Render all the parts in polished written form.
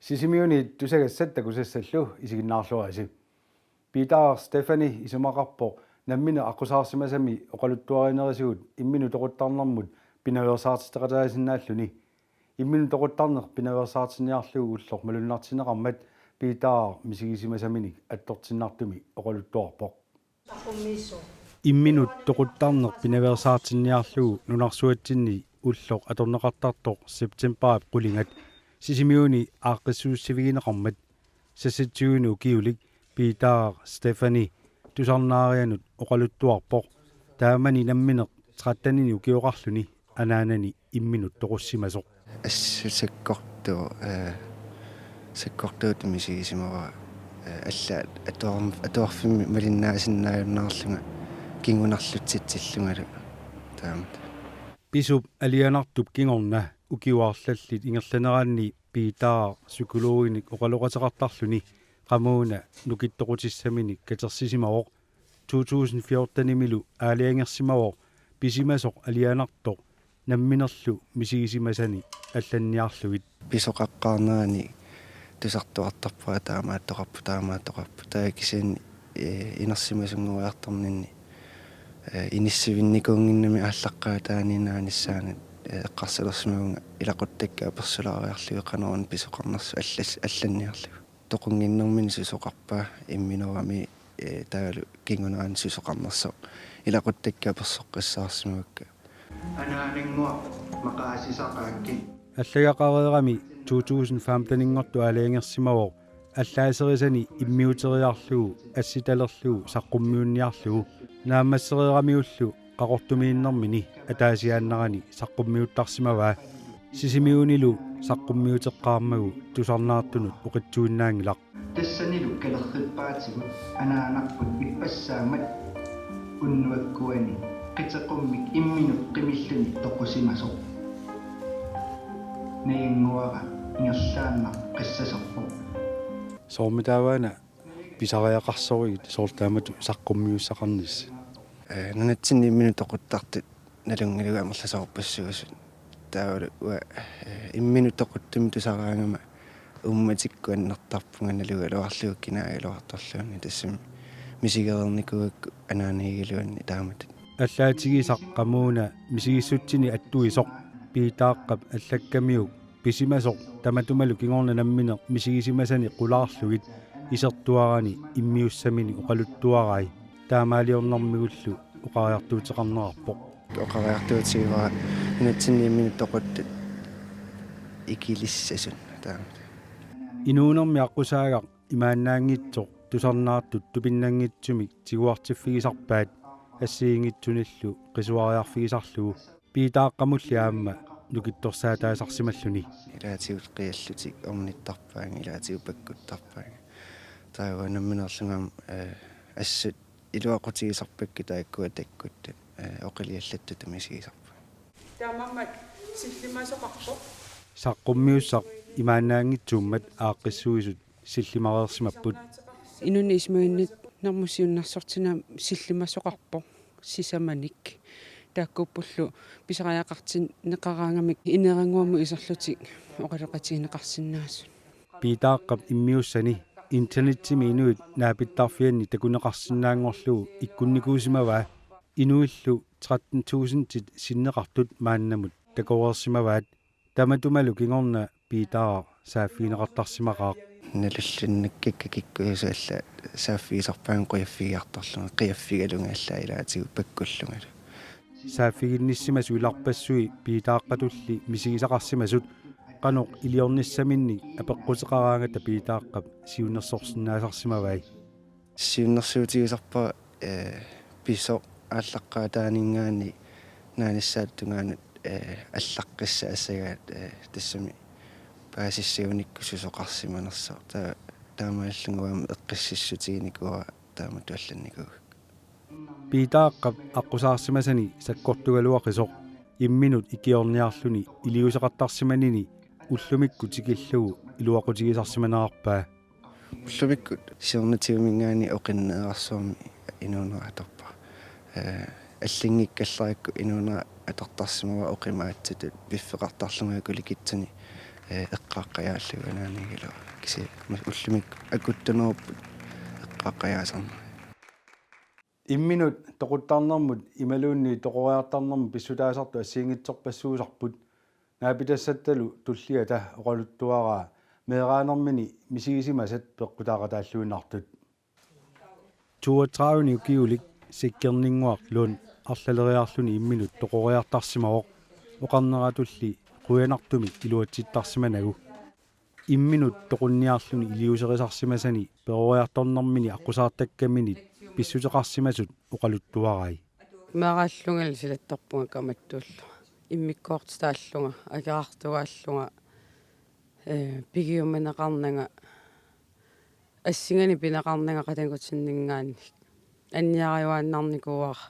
Sisimiuni tusagassattakусассаллу исигиннаарлуаси. Peter Stephanie isumaqarpo nammina aqusaarsimasami oqaluttuarinерисугут иммину тоқуттарнэрмут пинаверсаартитеқатаасиннааллуни. Иммину тоқуттарнер пинаверсаартинниарлугу уллор малуннартинеқармат Peter мисигисимасаминик аттортиннартуми оqaluttuарпоқ. Имминут тоқуттарнер пинаверсаартинниарлугу нунарсуатсинни уллор аторнеқартартоқ септемберап қулингат сисимиуни ааққиссууссивигинеқармат сассатсугину киулик Peter Stephanie тусарнаарианут оqaluttuарпоқ таамани намминеқ 13-нини укиоқарлуни анаанани имминут тоқуссимасоқ ассусаккорту саккортуут мисигисимава аллаат атуарфимми малиннаасиннааюннаарлунга кингунарлутситсиллунгалу таамат писуп алианартуп кингорна укиуарлаллит ингерланераанни Peter psykologиник оqaloqatеқартарлуни qamuna nukittoqutissaminik katersisimawoq 2014-nimmilu aaliangерсимавоq pisimasoq alianartoq namminerlu misigisimasani алланниарлугит писоқаққарнерани тусартуартарпаа таамааттоқарпу таакисин инерсимасунгуаартарнинни иниссивинникуунгиннами ааллаққаа таанинааниссаанат эққарсалерсимагунга илақуттаккаа персулаариарлуги қанерун писоқарнерсу алланниарлугу тоқунгиннэрмин сусоқарпаа имминерами таалу кингунаан сусоқарнерсо илақуттаккаа персоққиссаарсимагукка анаалингуа мақаасисақаакки аллагақареерами 2015-ингорту алаангерсимавоқ аллаасерисани иммиутериарлугу асситалерлугу саққуммиунниарлугу наамассереерамиуллу қақортумииннэрмини атаасиааннерани саққуммиуттарсимаваа сисимиунилу саққуммиутеққармагу тусарнаартунут оқитсуиннаангилақ тассанилу калерриппаатигу анаанарпут иппассаамат уннуаккуани қитеқуммик имминут қимиллуни тоқусимасо неингуара ингерлааннар қиссасерпо соормитааваана писариақарсоригит соорлаамату саққуммиуссақарнис нанатсинни имминут тоқуттартит налунгилуга амерласоорпассугасут таавалу имминут тоқуттуми тусараангама умматиккуаннартарпунга налуга луарлууккинаагалуарторлуунни тассами мисигерерникугакку анаанигилуанни таамат аллаатигисақ қамууна мисигиссутсини аттуисоқ пиитааққап аллаккамиук писимасоқ таматумалу кингорна намминеқ мисигисимасани қулаарлугит исертуарани иммиуссамини оқалуттуарай таамаалиорнэрмигуллу оқариартуутеқарнерарпоқ оқариартуутигивара натсинни имминут тоқуттут икилиссасун таамат инуунерми аққусаагақ имааннаангитсоқ тусарнаартут тупиннангитсумик тигуартиффигисарпаат ассиингитсуниллу қисуариарфигисарлугу пиитааққамуллиаама нукитторсаатаасарсималлуни илаатигут қиаллутик орниттарпаанги илаатигупаккуттарпаанги таава намминерлугам ассут илуақутигисарпакки тааккуа таккуттат оқилиаллатту тамисигисарпа таамаммат силлимасоқарпо саққуммиуссақ имааннаангитсууммат ааққиссуисут силлимареерсимаппут инуни исмагиннит нэрмусиуннарсортина силлимасоқарпо сисаманик тааккуппуллу писариақартин неқараангамик инерангуаму исерлутик оқалеқатигинеқарсинаасу пиитааққап иммиуссани интернеттими инуит наапиттарфианни такунеқарсинаангорлугу иккунникуусимаваа инуиллу 13000 тит синнеқартут мааннамут такоерсимаваат таматумалу кингорна пиитаа сааффигинеқартарсимақаақ налуллуннаккакка киккуисаалла сааффигисарпаан қуяффигиарторлунга қияффигалунга аллаа илаатигу паккуллунгалу сааффигинниссимасу иларпассуи пиитааққатулли мисигисақарсимасут qanoq iliornissaminni apeqqutеqaraangata piitaaqqa siunnersorsinnaasarsimavai siunnersuutigisarpa pisoq ааллаққаа таанингаани нааниссааттунгаанут аллаққисса ассагаат тассами паасиссагуникку сусоқарсиманерсаа таамааллугуам эққиссиссутигиникуа тааматуалланникуг piitaaqqa аққусаарсимасани саккортугалуақисоқ имминут икиорниарлуни илиусеқартарсиманини уллумикку тикиллугу илуақутигисарсиманаарпаа уллумиккут сиорнатигумингаани оқиннеэрсуарми инуунератарпа аллингиккалларикку инуунера атартарсимава оқимаатсатут пиффеқартарлунгаа куликитсани эққааққаяаллуганаанигила киси уллумик акуттунерпут эққааққаяасарна имминут тоқуттаарнэрмут ималуунни тоқориартарнэрму писсутаасарту ассиингитсорпассуусарпут наапитассатталу туллиата оқалуттуараа меэраанермини мисигисимасат пеққутаақатааллуинартут 32 укиулик сиккернингуақ лун арлалериарлуни имминут тоқориартарсимавоқ оқарнератулли қуянартуми илуатситтарсиманагу имминут тоқунниарлуни илиусерисарсимасани перориарторнэрмини аққусаартаккаминит писсутеқарсимасут оқалуттуарай меэрааллунгал силатторпунга каматтууллу иммиккоортааллунга агеартугааллунга пигиуманеқарнага ассигани пинеқарнага қатангутсиннингаани анниариуааннарникуара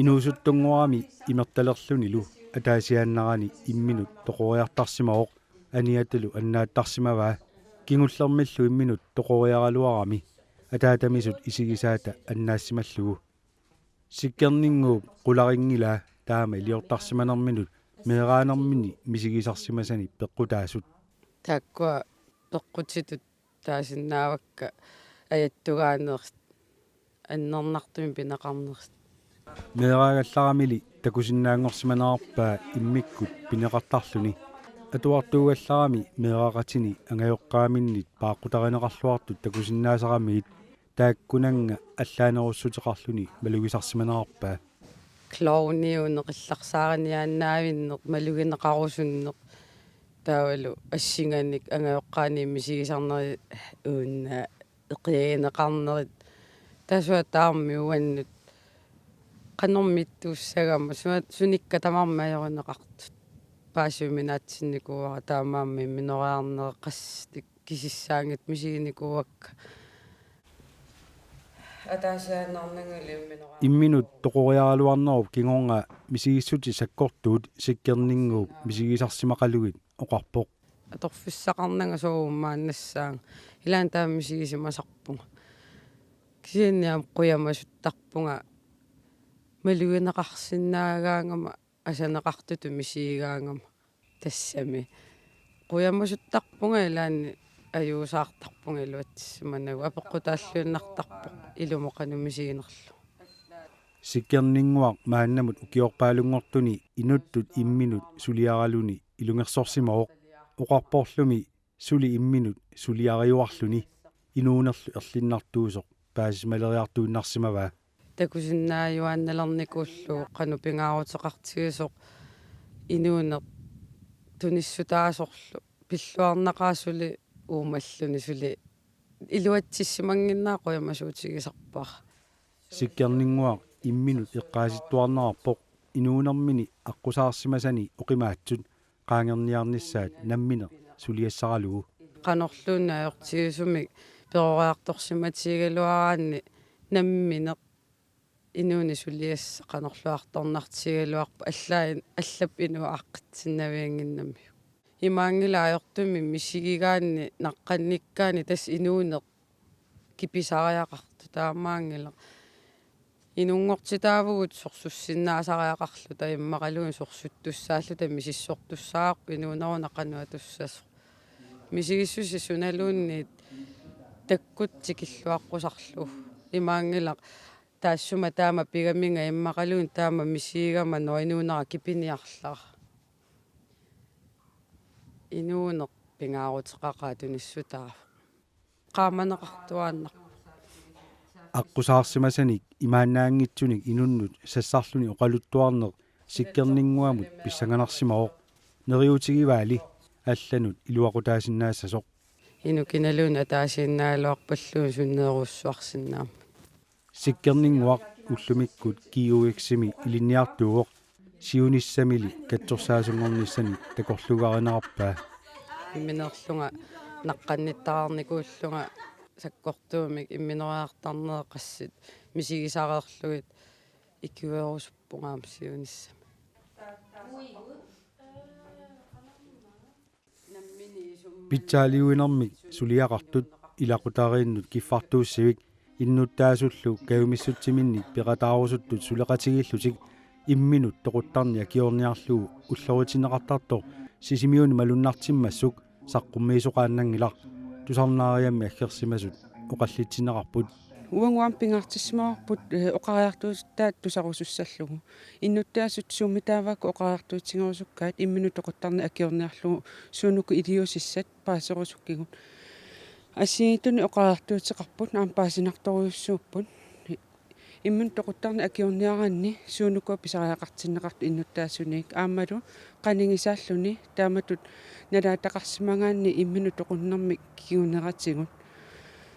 инуусуттунгуарами имерталерлунилу атаасиааннарани имминут тоқориартарсимавоқ аниаталу аннааттарсимаваа кингуллермиллу имминут тоқориаралуарами атаатамисут исигисаата аннаассималлугу сиккернингууп қуларингила таама илиортарсиманерминут меэраанермини мисигисарсимасани пеққутаасут тааккуа пеққутитут таасиннаавакка аяттугаанерс аннернартуми пинеқарнерс меэраагалларамили такусиннаангорсиманаарпаа иммиккут пинеқартарлуни атуартуугалларами меэрақатини ангайоққааминнит пааққутаринеқарлуартут такусиннаасарамигит тааккунанга аллаанеруссутеқарлуни малугисарсиманаарпаа клоуниунеқилларсаариниааннаавиннеқ малугинеқарусуннеқ таавалу ассинганик ангайоққаани мисигисарнери уунна эқиагинеқарнерит тасуа таарми уаннут канормиттууссагама суникка тамармаёринеқартут паасиуминаатсинникуара таамаамми минориарнеққас кисиссаангит мисигиникуакка атаасааннарнангали имминут тоқориаралуарнеруп кингорнга мисигиссути саккортуут сиккернингууп мисигисарсимақалугит оқарпоқ аторфиссақарнага соумааннассаан илаан таама мисигисимасарпунга кисианниам қуямасуттарпунга малугинеқарсиннаагаангама асанеқартуту мисигигаангама тассами қуямасуттарпунга илаанни аюусаартарпунга илуатсиманагу апеққутааллуиннартарпоқ илумоқану мисигинерлу сиккернингуақ мааннамут укиорпаалунгортуни инуттут имминут сулиаралуни илунгерсорсимавоқ оқарпоорлуми сули имминут сулиариуарлуни инуунерлу ерлиннартуусоқ паасималериартуиннарсимаваа такусиннааюаанналерникууллу қану пингаарутеқартигисоқ инуунеқ туниссутаасорлу пиллуарнақаасули уумаллуни сули илуатсиссимангиннаа қуямасуутигисарпаа сиккернингуақ имминут эққааситтуарнерарпоқ инуунермини аққусаарсимасани оқимаатсут qaangerniarnissaat nammine suliassaralugu qanorluunna ayortigisumik peroraartorsimatigaluaraanni nammine inuuni suliassa qanorluartornartigaluarpa allap inuaaqqitsinnavianginnami imaangila ayortumi misigigaanni naqqannikkaani tas inuune kipisariaqartu taamaangila инунгортитаавгут сорсуссиннаасариақарлута иммақалуун сорсуттуссааллута мисисsortussaaq инуунеруна қануатуссасо мисигиссуси суналуунниит таккут тикиллуаққусарлу имаангилақ таассума таама пигаминга иммақалуун таама мисигама ноинуунера кипиниарлара инуунеқ пингаарутеқақаа туниссутаа qaamaneqartuaanna аққусаарсимасаник имааннаангитсуник инуннут сассарлуни оқалуттуарнеқ сиккернингуамут писсанганарсимаоқ нериутигиваали алланут илуақутаасиннаассасоқ инукиналуун атаасииннаалуарпаллуун суннееруссуарсиннаам сиккернингуақ уллумиккут киуексими илинниартууоқ сиуниссамили катсорсаасунгорниссани такорлугаринарпаа имминерлунга наққанниттаарникууллунга саккортуумик имминериартарнеэққассит мисигисареерлугит иккуерусуппунгаам сиунissami питсаалиуинэрмик сулиақартут илақутаарииннут киффартууссивик иннуттаасуллу кавимиссутсиминник пеқатаарусуттут сулеқатигиллутик имминут тоқуттарния киорниарлугу уллорутинеқартартор сисимиуни малуннартиммассук saqqummiisuqaannangila tusarnaariammi aggersimasut oqallitsinneqarput уангуам пингаартиссимаарпут оқариартуутаат тусарусуссаллугу иннуттаасут суумитааваку оқариартуутсигерусуккаат иммину тоқоттарна акиорниарлугу суунуку илиусиссат паасерусуккигут ассигитуни оқариартуутеқарпут наам паасинарторуйуссууппут иммин тоқоттарна акиорниараанни суунуку писариақартиннеқарту иннуттаассуник аамалу қанингисааллуни тааматут налаатақарсимагаанни иммину тоқуннэрми кигунератигут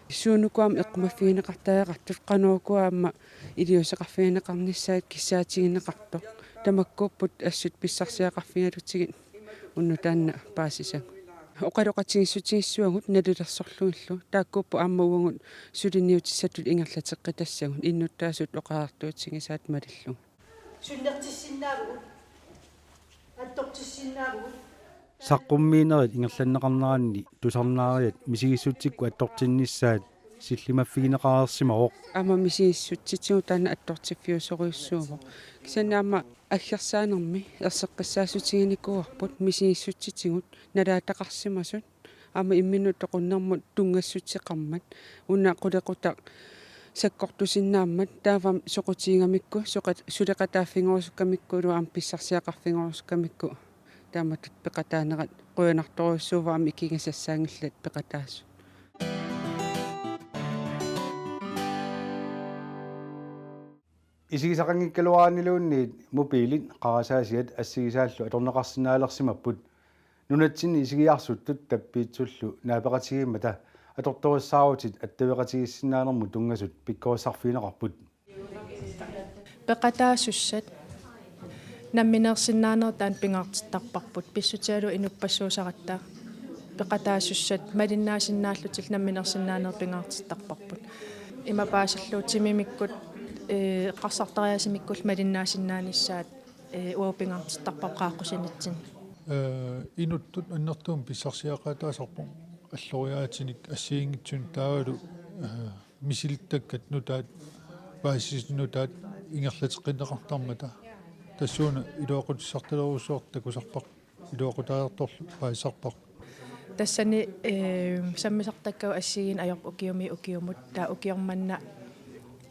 суунукуам эққумаффигинеқартаеқартут қануукуаама илиусеқарфигинеқарниссаат киссаатигинеқарто тамаккууппут ассут писсарсиақарфигалутигит унну таанна паасисаг оқалоқатигиссутигиссуагут налилерсорлуиллу тааккууппу ааммаугут сулиниутиссатут ингерлатеққитассагут иннуттаасут оқаартуутсигисаат малиллу суннертиссиннаавгут аттортиссиннаавгут saqqummiinerit ingerlanneqarneraanni tusarnaariat misigissutsikku attortinnissaat силлимаффигинеқарерсимаоқ ама мисииссутситигу таана аттортиффиусоруйуссуувоқ кисанаама аггерсаанерми ерсеққиссаасутигиникуарпут мисииссутситигут налаатақарсимасут ама иммину тоқуннэрмут тунгассутеқармат уна қулеқутақ саккортусиннааммат таавам соқутигамикку сулеқатааффингорусуккамиккулу аам писсарсиақарфингорусуккамикку тааматут пеқатаанерат қуянарторуйуссууваами икигасассаангиллат пеқатаасу исигисақангиккалуаанилуунниит мобилит қарасаасиат ассигисааллу аторнеқарсинаалерсимаппут нунатсинни исигиарсуттут таппиитсуллу наапеқатигиммата аторторуссаарутит аттавеқатигиссинаанерму тунгасут пиккоосарфинеқарпут пеқатаасуссат намминерсинаанер таан пингаартиттарпарпут писсутиалу инуппассуусаратта пеқатаасуссат малиннаасиннааллутил намминерсинаанер пингаартиттарпарпут имапаасаллуутимимиккут qarsartariasimikkull malinnaasinnaanissaat uapingaartittarpaqaaqqusinitsin inuttut annertuum pissarsiaqaataasarpu аллориаатиник ассиингитсун таавалу мисилиттаккат нутаат паасиснутаат ингерлатеққинеқартармата тассууна илуақутиссарталерусуорт такусарпақ илуақутаажарторлу паисарпақ тассани саммисартаккау ассигин аёрп укиуми укиумут таа укиорманна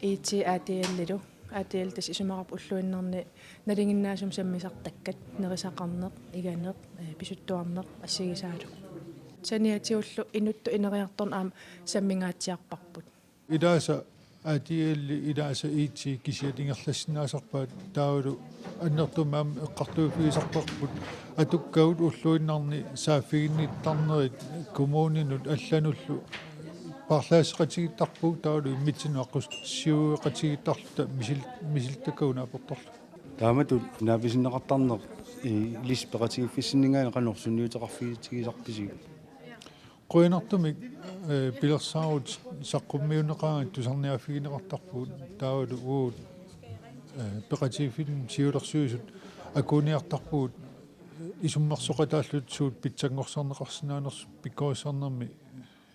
ити атиаллилу атиал тас исумарап уллуиннерни налингиннаасум саммисартаккат нерисақарнеқ иганеқ писуттуарнеқ ассигисаалу саниатиуллу инутту инериарторн аам саммингаатсиарпарпут идааса атиалли идааса ити кисиат ингерлассинаасарпаат таавалу аннертумаам эққартууфигисарпарпут атуккаут уллуиннарни сааффигинниттарнерит коммуунинут аллануллу парлаасеқатигиттарпуг таалу иммитсинуаққус сиуеқатигиттарлута мисилтаккаунаапорторлу тааматут нааписиннеқартарнеқ илиспеқатигиффиссиннингаана қанорсуниутеқарфигитигисарписиг қуинартумик пилерсаарут саққуммиунеқаанга тусарниаффигинеқартарпуут таавалу уут пеқатигиффин сиулерсуисут акуниартарпуут исуммерсоқатааллут суут питсангорсарнеқарсинаанерс пиккоиссарнерми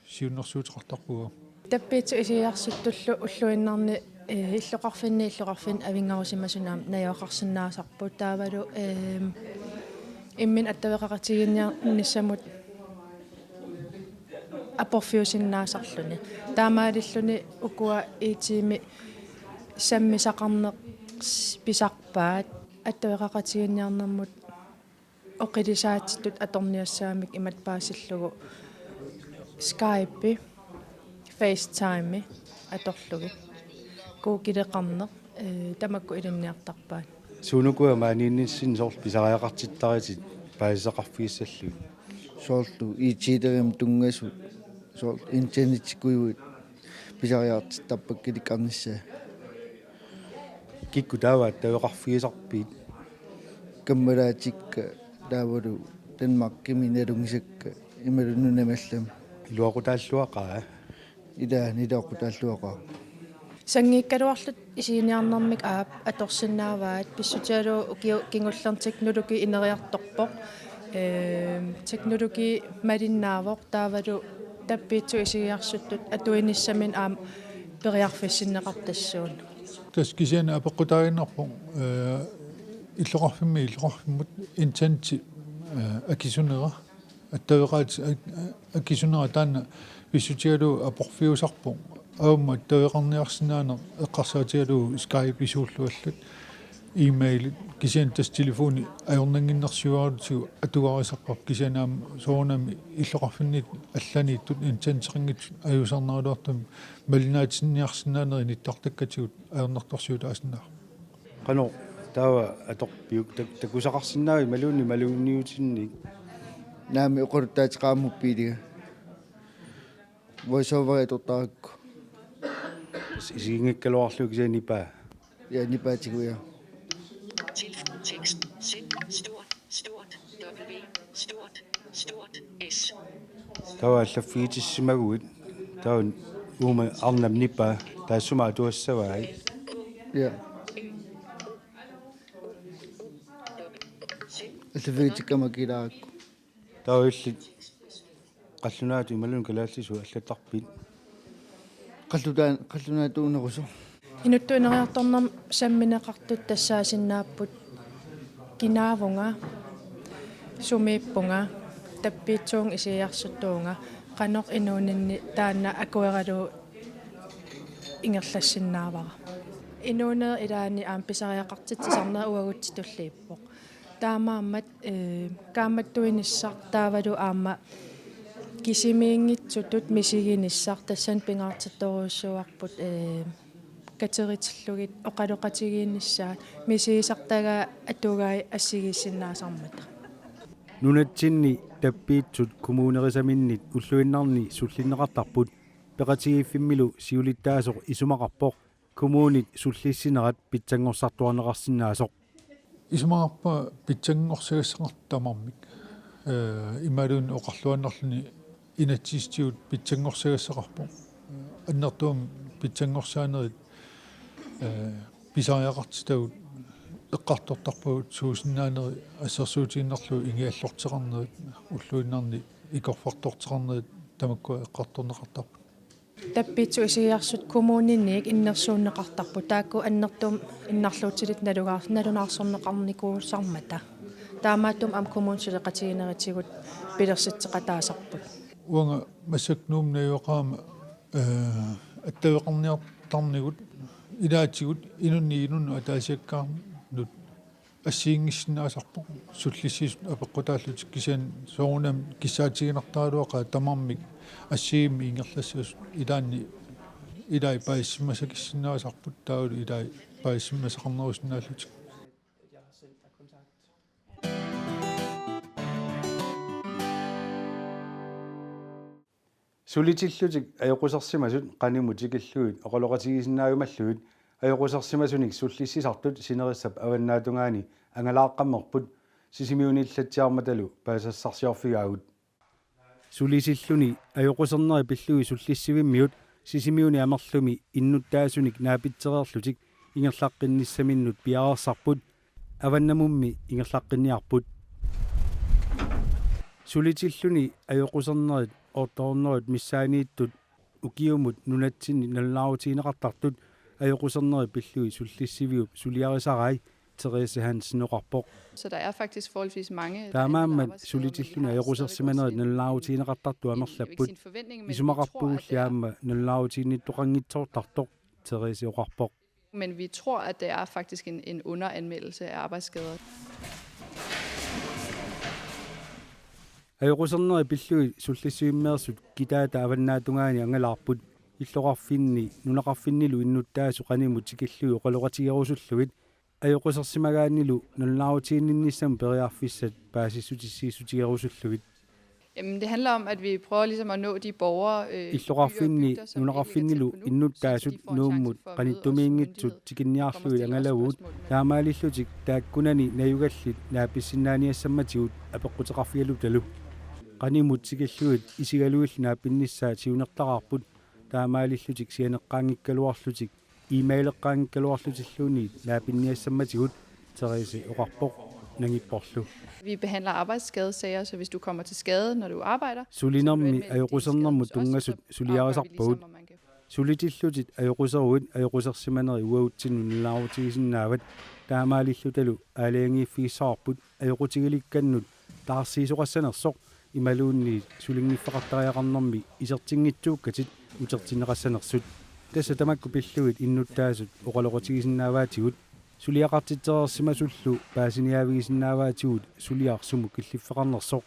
сиуннэрсуутеқартарпуга таппиитсу исиарсуттуллу уллуиннарни иллоқарфин авингарусимасунаам наёоқарсинаасарпут таавалу иммин аттавеқақатигинниар ниссамут апорфиусиннаасарлуни таамаалиллуни укуа итими саммисақарнеқ писарпаат аттавеқақатигинниарнэрмут оқилисаатиттут аторниассаамик имат паасиллугу Skype, FaceTime, аторлуги куукилеқарнеқ тамакку илинниартарпаат суунукуа маанинниссин сорл писариақартиттаритит паисеқарфигиссаллу соорлу ичидерим тунгасу сорл интернетикуйуит писариартиттарпаккиликарнissaа кикку тааваат тавеқарфигисарпиит каммалаатикка таавалу Danmark миналунгисакка ималуннунамаллам илуақутааллуақаа илаанилоқутааллуақаа сангиккалуарлут исигиниарнэрмик аап аторсиннааваат писсутиалу кингуллерн технологи инериарторпоқ технологи малиннаавоқ таавалу таппиитсу исигиарсуттут атуиниссамин аам периарфиссиннеқартассуун таскисиана апеққутаагиннарпу иллоқарфимми иллоқарфиммут интенти акисунера аттавеqaat акисунера таана писсутигалу апорфиусарпу аумма аттавеqarniарсинаане эққарсаатигалу Skype исууллуаллут имейл кисиан тас телефони аёрнангиннэрсуарутигу атугарисаққап кисианаам соонами иллоқарфиннит алланииттут интансеқингит аюсарнерулуартум малинаатинниарсинаанери ниттартаккатигут аёрнэрторсуут аасинаа qanu tawa atorpiuk takusaqarsinnaagi malunniutiinnik наами оқорутаатеқаамуппиилига voiceover торторакку isiingikkaluarluuk sianipaa я нипаатигуя Telefontekst. Send. Stort. W. Stort. S. tawa allaffiitissimaguit taun uuma arnam nipaa taassuma tuassavaai я аллафигитиккамакилааракку tauillit qallunaatu imalun kalaallisu allattarpit qallunaatuunerusо инуттуинериарторнам самминеқартут тассаасиннааппут кинаавунга сумииппунга таппиитсуун исиарсуттуунга qanoq inuunanni taanna akueraluu ингерлассиннаавара инуунер илаани аам писариақартитсисарнера уагутситуллииппоқ таамааммат кааматтуиниссар таавалу аама кисимиингитсутут мисигиниссар тассан пингаартитторуйссуарпут катеритиллугит оқалоқатигииннссаат мисигисартага атугаи ассигиссиннаасармата nunatsinni tappiitsut kumuunerisaminnit ulluinnarni sullinneqartarput peqatigifimmilu siulittaasoq isumaqarpoq kumuunit sullissinerat pitsanngorssartuarneqarsinnaasoq исумаарпа питсангорсагассақартамармик ималуун оқарлуаннерлүни инатсистиут питсангорсагассақарпо аннертуум питсангорсаанерит писариақартитагут эққартортарпагут суусиннаанери ассерсуутииннерлу ингиаллортеқарнерит уллуиннарни икорфартортеқарнерит тамаккуа эққарторнеқартарпу таппиитсу исигиарсут коммуунинниик иннерсууннеқартарпу таакку аннертум иннарлуутилит налунаарсорнеқарникууссармата таамааттум ам коммуунсулеқатигинеритигут пилерситсеқатаасарпут уанга массакнуум наиоқаама аттавеқарниартарнигут илаатигут инунну атаасиаккаарнут ассиингиссинаасарпо суллиссисут апеққутааллут кисиан соорунам киссаатигинартаалуақа тамармик ассиими ингерлассус илаанни илай пааиссимасакиссинаасарпут таалу илай пааиссимасақарнерусинааллутик sulitилlutik ajoqusarsimasut qanimutikilluit oqaloqatigisinnaayumalluit ajoqusarsimasunik sullissisartut sinerissap avannaatungaani angalaaqqammerput sisimiunillatsiarmatalu paasassarsiorfigaagut sulisilluni ajoquserneri pillui sullissivimmiut sisimiuni amerlumi innuttaasunik naapitsereerlutik ingerlaqqinnisaminnut piarersarput avannamummi ingerlaqqinniarput sulitilluni ajoquserneri ortornerit missaaniittut ukiumut nunatsinni nallaautiineqartartut ajoquserneri pillui sullissiviup suliarisarai Therese Hansen oqarpoq Så der er faktisk forholdsvis mange taamaammat sulitilluni ajoqusarsimanerit nallaautiineqartartu amerlapput isumaqarpuulliaamma nallaautiinnittoqangitsoortartoq Therese oqarpoq men vi tror at det er faktisk en underanmeldelse af arbejdsskader. ajoquserneri pillui sullissivimmeersut kitaata avannaatungaani angalaarput illoqarfinni nunaqarfinnilu innuttaasu qanimut tikillui oqaloqatigerusulluit ajoqusarsimagaanilu nallaautiinninnissam periarfissat paasissutissiisutigerusulluit Jamen det handler om at vi prøver ligesom at nå de borgere illoqarfinni nunaqarfinnilu innuttaasut nuummut qanittumiinngitsut tikinniarluit angalavuut taamaalillutik taakkunani nayugallit naapissinnaaniassammatigut apeqqutеқарфигалуталу qanimut tikilluit isigaluill naapinnissaa tiunertaqarput taamaalillutik sianeqqaangikkaluarlutik email-eqqaangikkaluarlutilluuni naapinniassammatigut Therese oqarpoq nangipporlu Vi behandler arbejdsskadesager, så hvis du kommer til skade, når du arbejder, sulinermi ajoqusernarmut tungasut suliarisarpagut sulitillutit ajoquseruit ajoqusarsimaneri uautsinnu nallaautigisinnaavad taamaalillutalu aalaangiiffigissaarput ajoqutigilikkannut taarsiisoqassanersoq imaluunni sulingiffaqartariaqarnermi isertingitsuukkatit utertineqassanersut tassa tamakku pilluit innuttaasut oqaloqotigisinnaavaatigut suliaqartitserersimasullu paasiniaavigisinnaavaatigut suliarsumu killiffaqarnersoq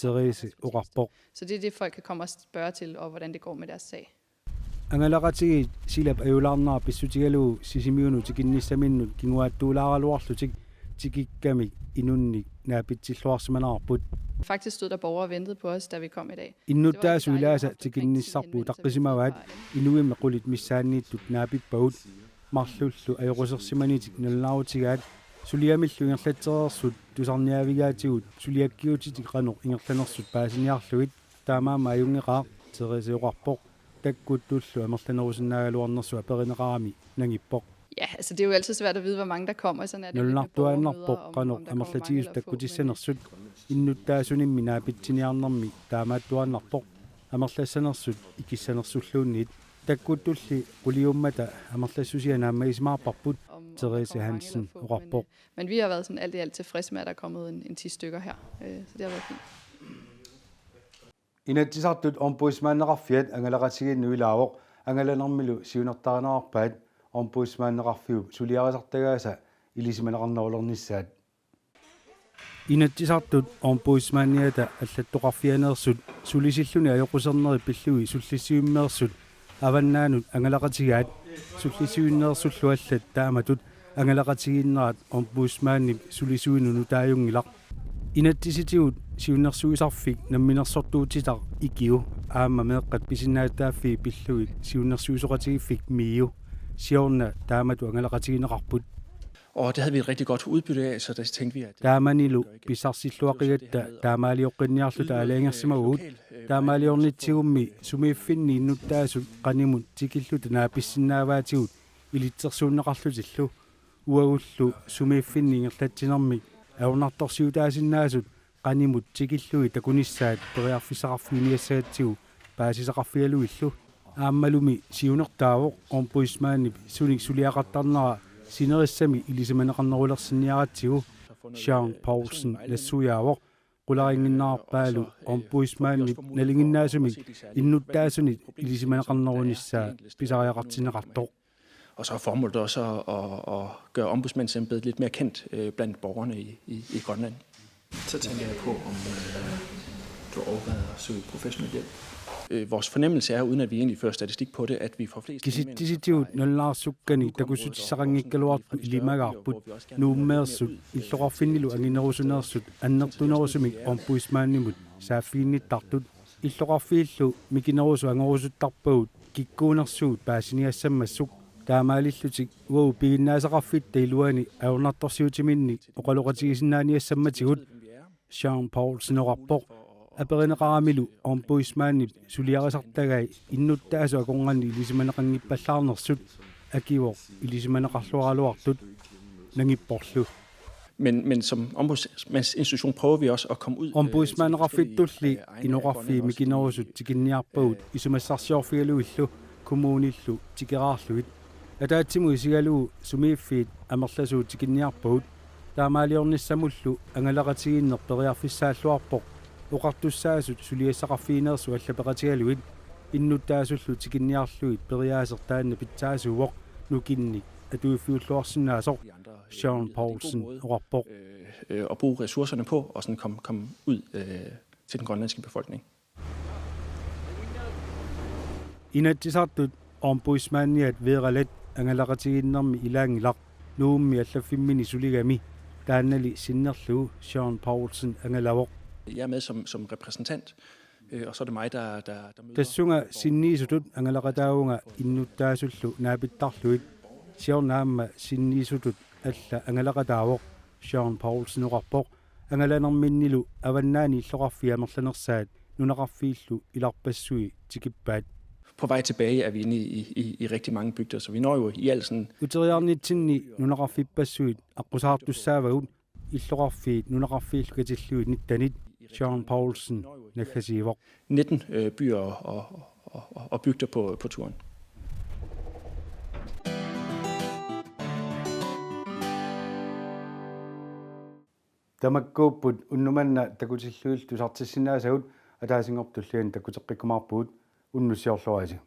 teriisi oqarpoq. Så det er det, folk kan komme og spørge til, og hvordan det går med deres sag. Angalaqatigi silap ayulaarnaa pissutigalu sisimiunu tikinnissaminnut kinguaattuulaaraluarlutik tikikkami inunni naapitsilluarsimanarput. Faktisk stod der borgere og ventede på os, da vi kom i dag. Innuttaasu ilaasa tikinnissarpu taqqisimavat inuimme qulit missaanniittut naapippagut marlullu ajoqusерsimanitik nallaautigaat suliamillu ingerlatserersut tusarniavigaatigut suliakkiutitik qanoq ingerlanersut paasiniarluit taamaama ajungeqaaq terisioqarpoq takkutullu amerlanerusinnaagaluarnersu aperineqarami nangippoq. Ja, altså det er jo altid svært at vide, hvor mange der kommer, sådan er det nullartuannarpoq qanoq amerlatigius takkutisannersut innuttaasunimmi naapitsiniarnermi taamaattuannarpoq amerlassanersut ikissanersulluunniit takkutulli quliummata amerlassusia naammaisimaarparput Therese Hansen oqarpoq. Men vi har været sådan alt i alt tilfredse med, at der er kommet en 10 stykker her, så det har været fint. Inatsisartut ombudsmanneqarfiat angalaqatiginnuilaawoq angalanermilu siunertaranarpaat ombudsmanneqarfiu suliarisartagaasa ilisimaneqarnarulernissaat. Inatsisartut ombudsmanniata allattoqarfianeersut sulisilluni ajoquserneri pillui sullissiummeersut avannaanut angalaqatigaat sullisiuinneersullu allat taamatut angalaqatiginneraat ombudsmanni sulisuinunu taajungilaq. Inatsisitigut siunnersuisarfik namminersortuutitaq ikiu aamma meeqqat pisinnaataaffi pilluit siunnersuisoqatigiffik miiu siorna taamatu angalaqatigineqarput. Og det havde vi et rigtig godt udbytte af, så der tænkte vi, at taamanilu pisarsilluaqigatta taamaaliorqinniarluta alaangersimaguut taamaaliornitsigummi sumiiffinni innuttaasut qanimut tikilluta naapissinnaavaatigut ilitsersuunneqarlutillu uagullu sumiiffinni ingerlatsinermi aunartorsiutaasinnaassut qanimut tikillui takunissaat periarfissaqarfiiniassaatsigu paasisaqarfialuillu aammalumi siunertaavoq ombudsmaannip sunik suliaqartarnera sinerissami ilisimaneqarnerulersinniaratsigu Sean Poulsen lassujaavoq qularinginnaarpaalu ombudsmaannip nalinginnaasumik innuttaasunit ilisimaneqarnerunissaa pisariaqartineqartoq. Og så er formålet også at gøre ombudsmandsembedet lidt mere kendt blandt borgerne i Grønland. Så tænker jeg på, om du overvejer at søge professionel hjælp. Vores fornemmelse er, uden at vi egentlig fører statistik på det, at vi får flest kisittisitiut nollarsukkani takusutissaqangikkaluartu ilimagaarput nuummeersut illoqarfinnilu anginerusuneersut annertunerusumik ombudsmaannimut saaffiinnittartut illoqarfiillu mikinerusu angerusuttarpagut kikkuunersuut paasiniassammassuk taamaalillutik uau piginnaasaqarfitta iluani aunartorsiutiminni oqaloqatigisinnaaniassammatigut Sean Poulsen oqarpoq aperineqaramilu ombudsmaannip suliarisartagai innuttaasu akonganni ilisimaneqanngippallaarnersut akivoq ilisimaneqarluaraluartut nangipporlu. Men som ombudsmandsinstitution prøver vi også at komme ud. Ombudsmanneqarfittulli inoqarfi mikinerusut tikinniarpagut isumassarsiorfialuillu kommunillu tikeraarluit ataatsimu isigalu sumiiffiit amerlasuut tikinniarpagut taamaaliornissamullu angalaqatiginner periarfissaalluarpoq oqartussaasut suliassaqarfiineersu allapeqatigaluit innuttaasullu tikinniarluit periaasertaanna pitsaasuuvoq nukinni atuiffiulluarsinnaasoq Sean Poulsen oqarpoq. Og bruge ressourcerne på og sådan komme ud til den grønlandske befolkning. Inatsisartut ombudsmanniat veeralat angalaqatiginnermi ilaangilaq nuummi allaffimmini suligami taannali sinnerlugu Sean Poulsen angalavoq. Jeg er med som repræsentant, og så er det mig, der møder. Tassunga sinniisutut angalaqataunga innuttaasullu naapittarluit siornaamma sinniisutut alla angalaqataavoq Sean Poulsen oqarpoq angalanerminnilu avannaani illoqarfiamerlanersaat nunaqarfiillu ilarpassui tikippaat. På vej tilbage er vi inde i rigtig mange bygder, så vi når jo i alt sådan. Uteriarnitsinni nunaqarfipassuit aqusaartussaavagut illoqarfiit nunaqarfiillukatilluit nittanit Sean Poulsen nakhasiivoq 19 byer og bygder på turen. тамаккууппут уннуманна такутиллуил тусартиссиннаасагут атаасингортуллиан такутеққиккумаарпуут уннуссиорлуаси